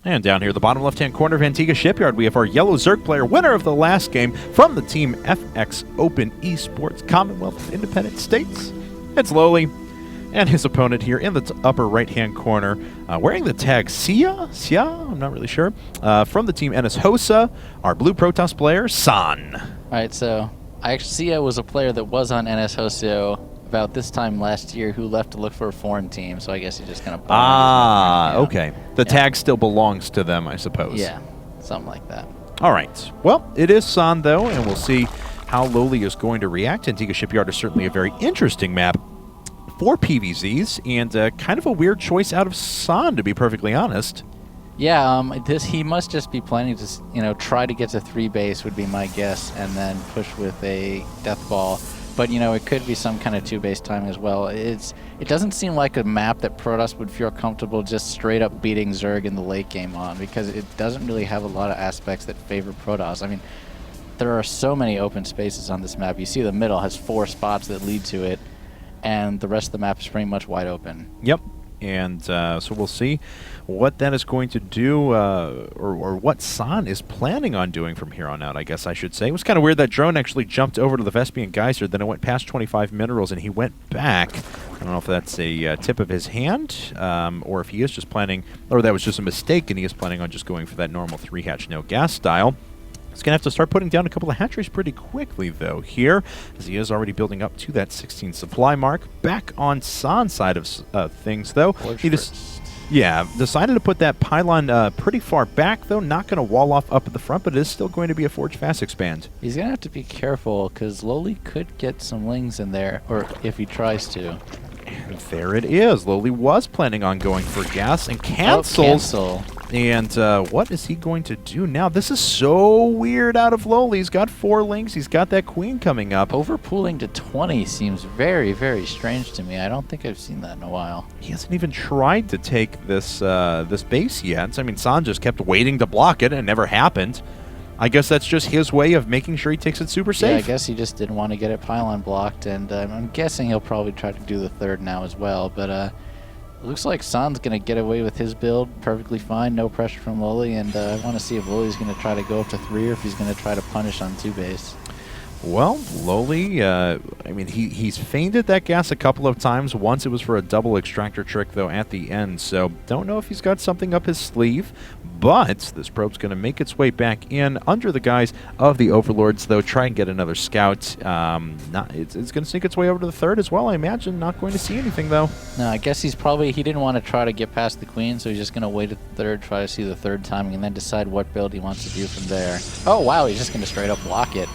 And down here, the bottom left-hand corner of Antiga Shipyard, we have our yellow Zerg player, winner of the last game from the team FX Open Esports Commonwealth of Independent States. It's LoWeLy, and his opponent here in the upper right-hand corner, wearing the TAC3 I'm not really sure, from the team NSHoSeo, our blue Protoss player, San. All right, so Sia was a player that was on NSHoSeo about this time last year who left to look for a foreign team, so I guess he just kind of... okay. The tag still belongs to them, I suppose. Yeah, something like that. All right. Well, it is San, though, and we'll see how LoWeLy is going to react. Antiga Shipyard is certainly a very interesting map for PvZs, and kind of a weird choice out of San, to be perfectly honest. Yeah, he must just be planning to, try to get to 3 base would be my guess, and then push with a death ball. But, it could be some kind of 2 base timing as well. It doesn't seem like a map that Protoss would feel comfortable just straight up beating Zerg in the late game on, because it doesn't really have a lot of aspects that favor Protoss. I mean, there are so many open spaces on this map. You see the middle has 4 spots that lead to it, and the rest of the map is pretty much wide open. Yep. And so we'll see what that is going to do, or what San is planning on doing from here on out, I guess I should say. It was kind of weird that drone actually jumped over to the Vespian Geyser, then it went past 25 minerals, and he went back. I don't know if that's a tip of his hand, or if he is just planning, or that was just a mistake, and he is planning on just going for that normal 3-hatch no gas style. He's going to have to start putting down a couple of hatcheries pretty quickly, though, here, as he is already building up to that 16 supply mark. Back on San's side of things, though. He just, decided to put that pylon pretty far back, though. Not going to wall off up at the front, but it is still going to be a Forge Fast expand. He's going to have to be careful, because LoWeLy could get some lings in there, or if he tries to. And there it is. LoWeLy was planning on going for gas and cancels. And what is he going to do now? This is so weird out of LoWeLy. He's got 4 links. He's got that queen coming up. Overpooling to 20 seems very, very strange to me. I don't think I've seen that in a while. He hasn't even tried to take this this base yet. I mean, San just kept waiting to block it, and it never happened. I guess that's just his way of making sure he takes it super safe. Yeah, I guess he just didn't want to get it pylon blocked, and I'm guessing he'll probably try to do the 3rd now as well. But it looks like San's going to get away with his build perfectly fine, no pressure from LoWeLy, and I want to see if LoWeLy's going to try to go up to 3 or if he's going to try to punish on 2 base. Well, LoWeLy, I mean, he's feinted that gas a couple of times. Once it was for a double extractor trick, though, at the end. So don't know if he's got something up his sleeve. But this probe's going to make its way back in under the guise of the Overlords, though. Try and get another scout. It's going to sneak its way over to the 3rd as well, I imagine. Not going to see anything, though. No, I guess he didn't want to try to get past the queen, so he's just going to wait at the 3rd, try to see the 3rd timing, and then decide what build he wants to do from there. Oh, wow, he's just going to straight up block it.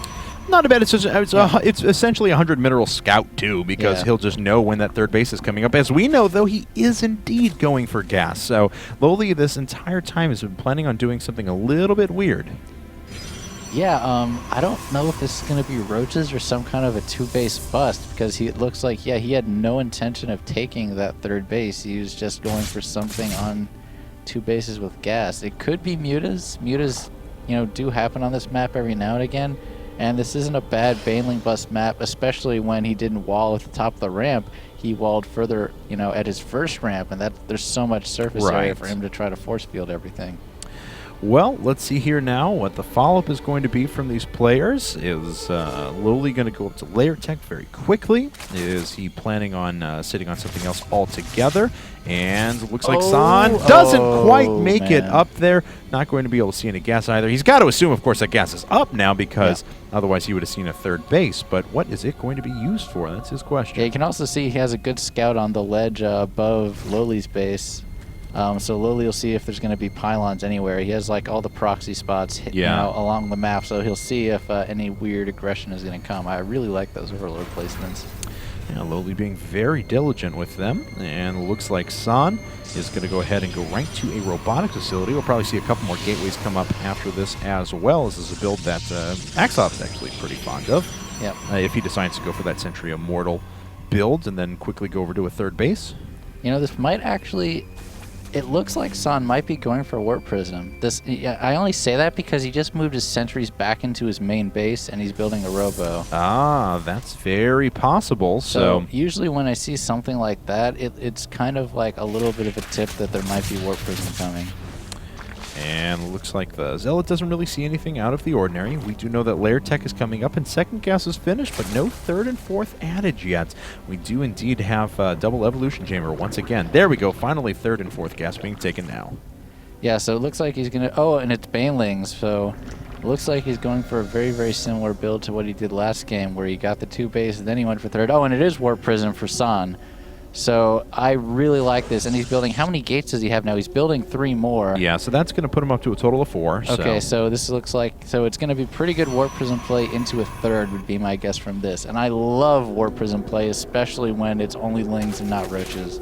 Not bad. It's essentially a 100 mineral scout, too, because he'll just know when that 3rd base is coming up. As we know, though, he is indeed going for gas. So LoWeLy this entire time has been planning on doing something a little bit weird. Yeah, I don't know if this is going to be roaches or some kind of a 2-base bust, because it looks like, he had no intention of taking that 3rd base. He was just going for something on 2 bases with gas. It could be mutas. Mutas, do happen on this map every now and again. And this isn't a bad Baneling bust map, especially when he didn't wall at the top of the ramp. He walled further, at his first ramp, and there's so much surface area for him to try to force field everything. Well, let's see here now what the follow-up is going to be from these players. Is LoWeLy going to go up to layer tech very quickly? Is he planning on sitting on something else altogether? And it looks like San doesn't quite make it up there. Not going to be able to see any gas either. He's got to assume, of course, that gas is up now, because otherwise he would have seen a 3rd base. But what is it going to be used for? That's his question. Yeah, you can also see he has a good scout on the ledge above LoWeLy's base. So LoWeLy will see if there's going to be pylons anywhere. He has like all the proxy spots along the map, so he'll see if any weird aggression is going to come. I really like those Overlord placements. Yeah, LoWeLy being very diligent with them, and looks like San is going to go ahead and go right to a robotics facility. We'll probably see a couple more gateways come up after this as well, as this is a build that Axop is actually pretty fond of. Yep. If he decides to go for that Sentry Immortal build and then quickly go over to a 3rd base. This might actually... It looks like San might be going for a Warp Prism. I only say that because he just moved his sentries back into his main base, and he's building a robo. Ah, that's very possible. So usually when I see something like that, it's kind of like a little bit of a tip that there might be Warp Prism coming. And looks like the Zealot doesn't really see anything out of the ordinary. We do know that Lair Tech is coming up, and second gas is finished, but no third and fourth added yet. We do indeed have double evolution chamber once again. There we go. Finally, third and fourth gas being taken now. Yeah, so it looks like he's going to... Oh, and it's Banelings, so it looks like he's going for a very, very similar build to what he did last game, where he got the 2 base, and then he went for third. Oh, and it is Warp Prism for San. So I really like this, and he's building... How many gates does he have now? He's building 3 more. Yeah, so that's going to put him up to a total of 4. Okay, so this looks like... So it's going to be pretty good Warp Prism play into a third would be my guess from this. And I love Warp Prism play, especially when it's only Lings and not Roaches.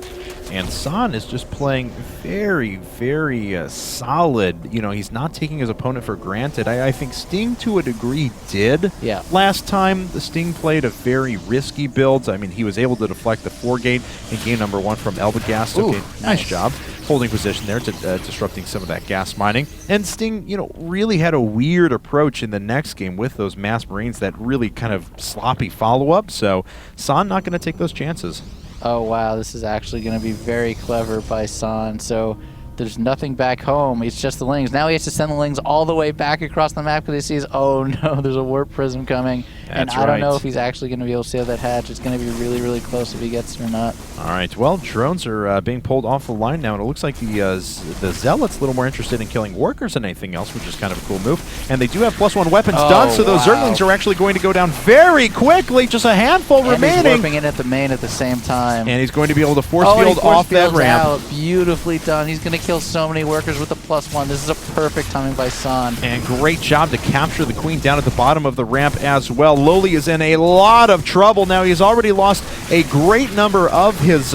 And San is just playing very, very solid. You know, he's not taking his opponent for granted. I think Sting, to a degree, did. Yeah. Last time, the Sting played a very risky build. I mean, he was able to deflect the 4-gate in game number 1 from Elbagast. Okay, nice job holding position there, disrupting some of that gas mining. And Sting, you know, really had a weird approach in the next game with those mass marines, that really kind of sloppy follow-up. So San not going to take those chances. Oh, wow, this is actually going to be very clever by San. So there's nothing back home. It's just the Lings. Now he has to send the Lings all the way back across the map because he sees, oh, no, there's a Warp Prism coming. That's and I don't know if he's actually going to be able to save that hatch. It's going to be really, really close if he gets it or not. All right, well, drones are being pulled off the line now, and it looks like the Zealot's a little more interested in killing workers than anything else, which is kind of a cool move. And they do have +1 weapons done, so those Zerglings are actually going to go down very quickly, just a handful remaining. He's warping in at the main at the same time. And he's going to be able to force field off that ramp. Out. Beautifully done. He's going to kill so many workers with the +1. This is a perfect timing by San. And great job to capture the Queen down at the bottom of the ramp as well. LoWeLy is in a lot of trouble now. He's already lost a great number of his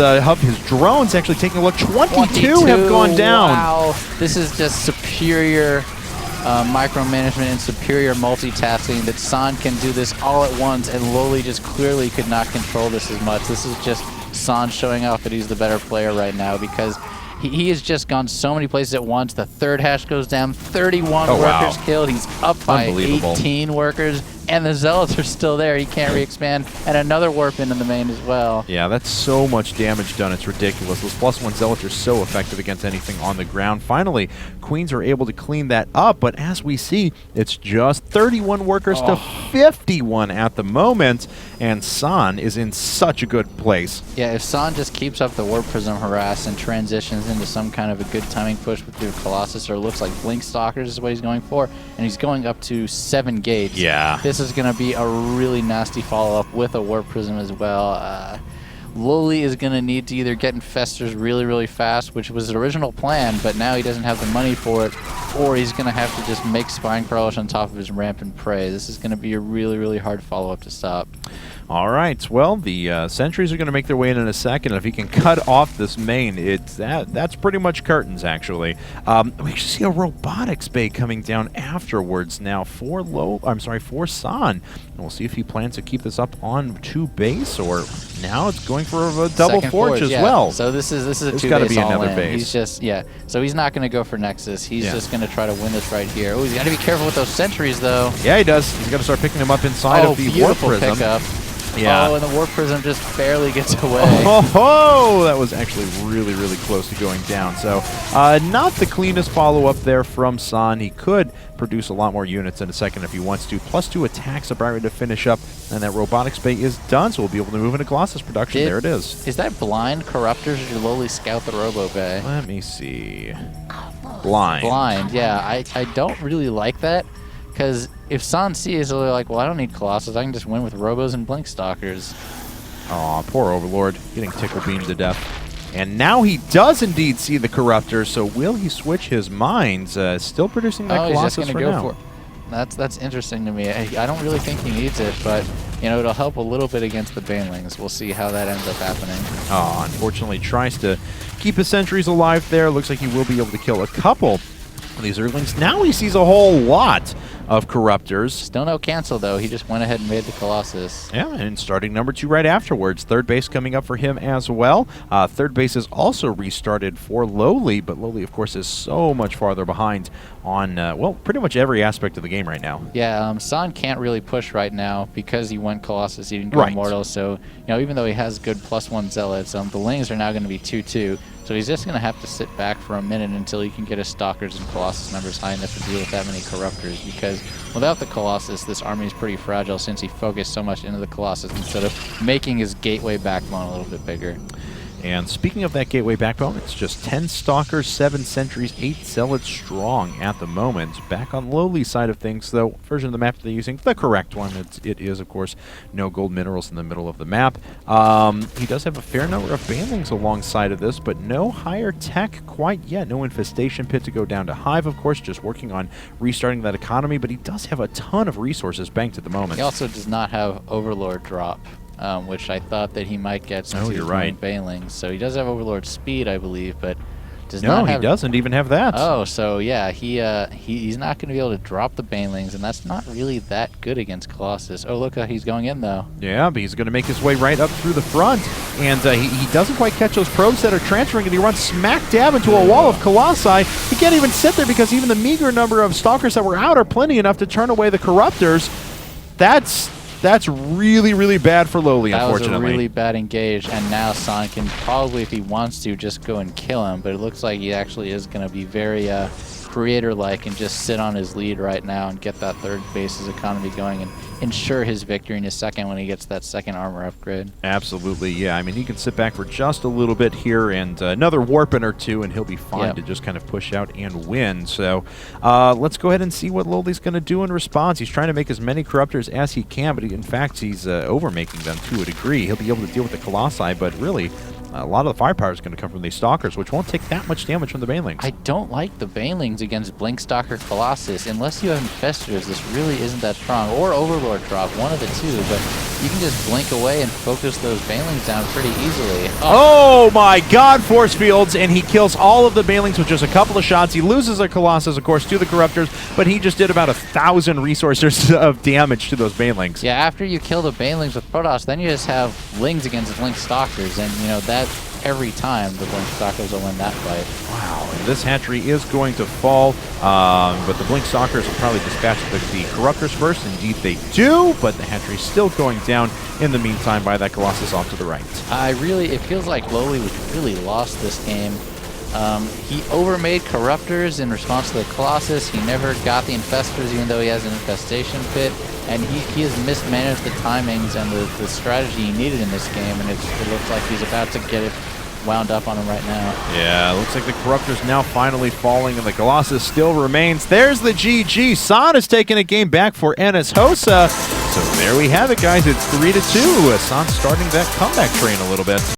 drones. Actually, taking a look, 22 have gone down. Wow, this is just superior micromanagement and superior multitasking that San can do this all at once, and LoWeLy just clearly could not control this as much. This is just San showing off that he's the better player right now, because he has just gone so many places at once. The third hatch goes down, 31 workers killed. He's up by 18 workers, and the Zealots are still there. He can't re-expand, and another warp in the main as well. Yeah, that's so much damage done. It's ridiculous. Those +1 Zealots are so effective against anything on the ground. Finally, Queens are able to clean that up, but as we see, it's just 31 workers to 51 at the moment, and San is in such a good place. Yeah, if San just keeps up the Warp Prism harass and transitions into some kind of a good timing push with the Colossus, or looks like Blink Stalkers is what he's going for, and he's going up to 7 gates. Yeah. This is going to be a really nasty follow-up with a Warp Prism as well. LoWeLy is going to need to either get Infestors really, really fast, which was his original plan, but now he doesn't have the money for it, or he's going to have to just make Spine Crawlers on top of his ramp and pray. This is going to be a really, really hard follow-up to stop. All right, well, the sentries are going to make their way in a second. If he can cut off this main, that's pretty much curtains, actually. We actually see a robotics bay coming down afterwards now for San. And we'll see if he plans to keep this up on 2 base, or now it's going for a double forge as well. So this is a 2 base. Got to be another base. He's just so he's not going to go for Nexus. He's just going to try to win this right here. Oh, he's got to be careful with those sentries though. Yeah, he does. He's got to start picking them up inside of the Warp Prism. Pickup. Yeah. Oh, and the Warp Prism just barely gets away. Oh, that was actually really, really close to going down. So, not the cleanest follow-up there from San. He could produce a lot more units in a second if he wants to. +2 attacks about ready to finish up, and that robotics bay is done, so we'll be able to move into Colossus production. There it is. Is that blind Corruptors, or did LoWeLy scout the Robo Bay? Let me see. Blind. Blind, yeah. I don't really like that, because if San sees, they're like, well, I don't need Colossus. I can just win with Robos and Blink Stalkers. Aw, poor Overlord, getting tickle beamed to death. And now he does indeed see the Corruptor, so will he switch his minds? Still producing that Colossus he's just for gonna now. go for That's interesting to me. I don't really think he needs it, but you know, it'll help a little bit against the Banelings. We'll see how that ends up happening. Oh, unfortunately, tries to keep his sentries alive there. Looks like he will be able to kill a couple of these Earthlings. Now he sees a whole lot of Corruptors. Still no cancel, though. He just went ahead and made the Colossus. Yeah, and starting number 2 right afterwards. Third base coming up for him as well. Third base is also restarted for LoWeLy, but LoWeLy, of course, is so much farther behind on, well, pretty much every aspect of the game right now. Yeah, San can't really push right now because he went Colossus, he didn't go Immortal, so, you know, even though he has good +1 Zealots, the Lings are now going to be 2-2. So he's just going to have to sit back for a minute until he can get his Stalkers and Colossus numbers high enough to deal with that many Corruptors, because without the Colossus, this army is pretty fragile since he focused so much into the Colossus instead of making his gateway backbone a little bit bigger. And speaking of that gateway backbone, it's just 10 Stalkers, 7 Sentries, 8 Zealots strong at the moment. Back on LoWeLy side of things, though, version of the map they're using, the correct one. It is, of course, no gold minerals in the middle of the map. He does have a fair number of Banelings alongside of this, but no higher tech quite yet. No infestation pit to go down to Hive, of course, just working on restarting that economy, but he does have a ton of resources banked at the moment. He also does not have Overlord drop. Which I thought that he might get since he's doing Banelings. So he does have Overlord speed, I believe, but does not have... No, he doesn't even have that. Oh, so yeah, he's not going to be able to drop the Banelings, and that's not really that good against Colossus. Oh, look, he's going in, though. Yeah, but he's going to make his way right up through the front, and he doesn't quite catch those probes that are transferring, and he runs smack dab into a wall of Colossi. He can't even sit there because even the meager number of Stalkers that were out are plenty enough to turn away the Corruptors. That's really, really bad for LoWeLy, unfortunately. That was a really bad engage, and now San can probably, if he wants to, just go and kill him, but it looks like he actually is going to be very creator-like and just sit on his lead right now and get that third base's economy going and ensure his victory in his second when he gets that second armor upgrade. Absolutely, yeah. I mean, he can sit back for just a little bit here and another warping or two, and he'll be fine to just kind of push out and win. So let's go ahead and see what LoWeLy's going to do in response. He's trying to make as many Corruptors as he can, but in fact, he's over-making them to a degree. He'll be able to deal with the Colossi, but really, a lot of the firepower is going to come from these Stalkers, which won't take that much damage from the Banelings. I don't like the Banelings against Blink Stalker Colossus. Unless you have Infestors, this really isn't that strong. Or Overlord drop, one of the two, but you can just blink away and focus those Banelings down pretty easily. Oh my god, Force Fields, and he kills all of the Banelings with just a couple of shots. He loses a Colossus, of course, to the Corruptors, but he just did about 1,000 resources of damage to those Banelings. Yeah, after you kill the Banelings with Protoss, then you just have Lings against Blink Stalkers, and you know, that every time the Blink Stalkers will win that fight. Wow, and this hatchery is going to fall, but the Blink Stalkers will probably dispatch the Corruptors first. Indeed they do, but the hatchery is still going down in the meantime by that Colossus off to the right. It feels like LoWeLy really lost this game. He overmade Corruptors in response to the Colossus. He never got the Infestors, even though he has an infestation pit. And he has mismanaged the timings and the strategy he needed in this game, and it looks like he's about to get it wound up on him right now. Yeah, it looks like the Corruptor's now finally falling, and the Colossus still remains. There's the GG. San has taken a game back for NSHoSeo. So there we have it, guys. It's 3-2. San starting that comeback train a little bit.